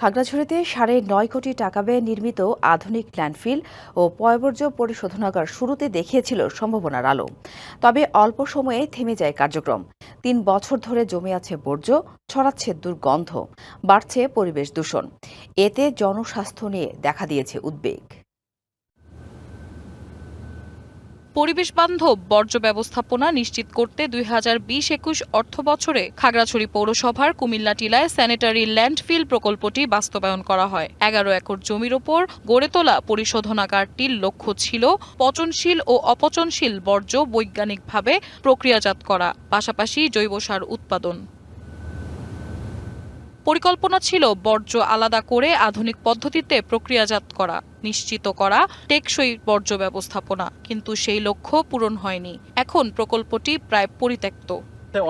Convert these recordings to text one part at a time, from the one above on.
খাগড়াছড়িতে ৯.৫ কোটি টাকা ব্যয়ে নির্মিত আধুনিক ল্যান্ডফিল ও পয়ঃবর্জ্য পরিশোধনাগার শুরুতে দেখিয়েছিল সম্ভাবনার আলো। তবে অল্প সময়ে থেমে যায় কার্যক্রম। ৩ বছর ধরে জমে আছে বর্জ্য, ছড়াচ্ছে দুর্গন্ধ, বাড়ছে পরিবেশ দূষণ। এতে জনস্বাস্থ্য নিয়ে দেখা দিয়েছে উদ্বেগ। পরিবেশ বান্ধব বর্জ্য ব্যবস্থাপনা নিশ্চিত করতে ২০২০-২১ অর্থবছরে খাগড়াছড়ি পৌরসভার কুমিল্লা টিলায় স্যানিটারি ল্যান্ডফিল প্রকল্পটি বাস্তবায়ন করা হয়। ১১ একর জমির ওপর গড়ে তোলা পরিশোধনাগারটির লক্ষ্য ছিল পচনশীল ও অপচনশীল বর্জ্য বৈজ্ঞানিকভাবে প্রক্রিয়াজাত করা, পাশাপাশি জৈব সার উৎপাদন। পরিকল্পনা ছিল বর্জ্য আলাদা করে আধুনিক পদ্ধতিতে প্রক্রিয়াজাত করা, নিশ্চিত করা টেকসই বর্জ্য ব্যবস্থাপনা, কিন্তু সেই লক্ষ্য পূরণ হয়নি। এখন প্রকল্পটি প্রায় পরিত্যক্ত।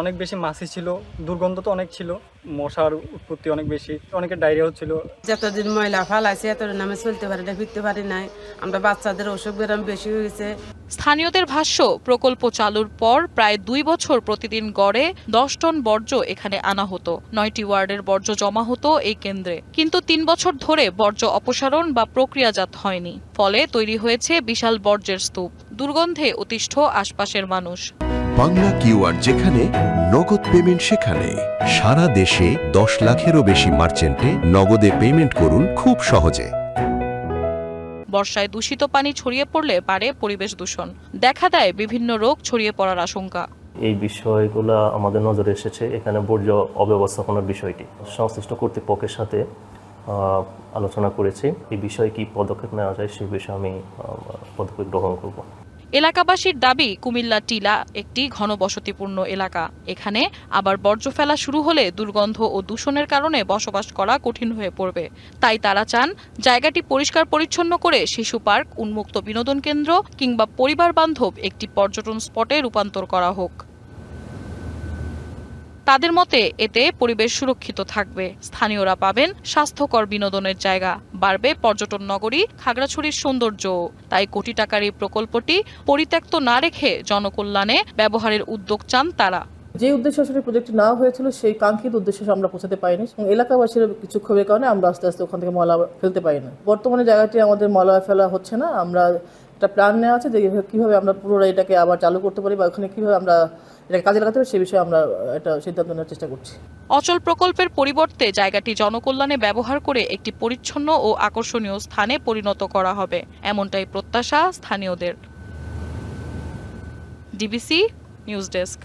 অনেক বেশি মাছি ছিল, দুর্গন্ধ তো অনেক ছিল, মশার উৎপত্তি অনেক বেশি, অনেকের ডায়রিয়া হচ্ছিল। যতদিন ময়লা ফালাইছে এতদিন আমি চলতে পারি না, ফিরতে পারি নাই। আমরা বাচ্চাদের অসুখ বেরাম বেশি হয়েছে। স্থানীয়দের ভাষ্য, প্রকল্প চালুর পর প্রায় ২ বছর প্রতিদিন গড়ে ১০ টন বর্জ্য এখানে আনা হতো। ৯টি ওয়ার্ডের বর্জ্য জমা হতো এই কেন্দ্রে, কিন্তু ৩ বছর ধরে বর্জ্য অপসারণ বা প্রক্রিয়াজাত হয়নি। ফলে তৈরি হয়েছে বিশাল বর্জ্যের স্তূপ। দুর্গন্ধে অতিষ্ঠ আশপাশের মানুষ। বাংলা কিউআর যেখানে নগদ পেমেন্ট সেখানে। সারা দেশে ১০ লাখেরও বেশি মার্চেন্টে নগদে পেমেন্ট করুন খুব সহজে। বর্ষায় দূষিত পানি ছড়িয়ে পড়লে বাড়ে পরিবেশ দূষণ, দেখা দেয় বিভিন্ন রোগ ছড়িয়ে পড়ার আশঙ্কা। এই বিষয়গুলো আমাদের নজরে এসেছে। এখানে বর্জ্য অব্যবস্থাপনার বিষয়টি সংশ্লিষ্ট কর্তৃপক্ষের সাথে আলোচনা করেছি। এই বিষয়ে কি পদক্ষেপ নেওয়া যায় সেই বিষয়ে আমি পদক্ষেপ গ্রহণ করব। এলাকাবাসীর দাবি, কুমিল্লা টিলা একটি ঘনবসতিপূর্ণ এলাকা। এখানে আবার বর্জ্য ফেলা শুরু হলে দুর্গন্ধ ও দূষণের কারণে বসবাস করা কঠিন হয়ে পড়বে। তাই তারা চান জায়গাটি পরিষ্কার পরিচ্ছন্ন করে শিশু পার্ক, উন্মুক্ত বিনোদন কেন্দ্র কিংবা পরিবার বান্ধব একটি পর্যটন স্পটে রূপান্তর করা হোক। তাদের মতে এতে পরিবেশ সুরক্ষিত থাকবে, স্থানীয়রা পাবেন স্বাস্থ্যকর বিনোদনের জায়গা, বাড়বে পর্যটন নগরী খাগড়াছড়ির সৌন্দর্য। তাই কোটি টাকার এই প্রকল্পটি পরিত্যক্ত না রেখে জনকল্যাণে ব্যবহারের উদ্যোগ চান তারা। যে উদ্দেশ্যে আসলে প্রজেক্টটি নেওয়া হয়েছিল সেই কাঙ্ক্ষিত উদ্দেশ্যে আমরা পৌঁছাতে পারিনি এবং এলাকাবাসীর কিছু ক্ষোভের কারণে আমরা আস্তে আস্তে ওখান থেকে ময়লা ফেলতে পারি না। বর্তমানে জায়গাটি আমাদের ময়লা ফেলা হচ্ছে না। আমরা একটা প্ল্যান নেওয়া আছে যে কীভাবে আমরা পুরোটা এটাকে আবার চালু করতে পারি বা ওখানে কীভাবে আমরা এটাকে কাজে লাগাতে পারি সেই বিষয়ে আমরা একটা সিদ্ধান্ত নেওয়ার চেষ্টা করছি। অচল প্রকল্পের পরিবর্তে জায়গাটি জনকল্যাণে ব্যবহার করে একটি পরিচ্ছন্ন ও আকর্ষণীয় স্থানে পরিণত করা হবে, এমনটাই প্রত্যাশা স্থানীয়দের। DBC news desk.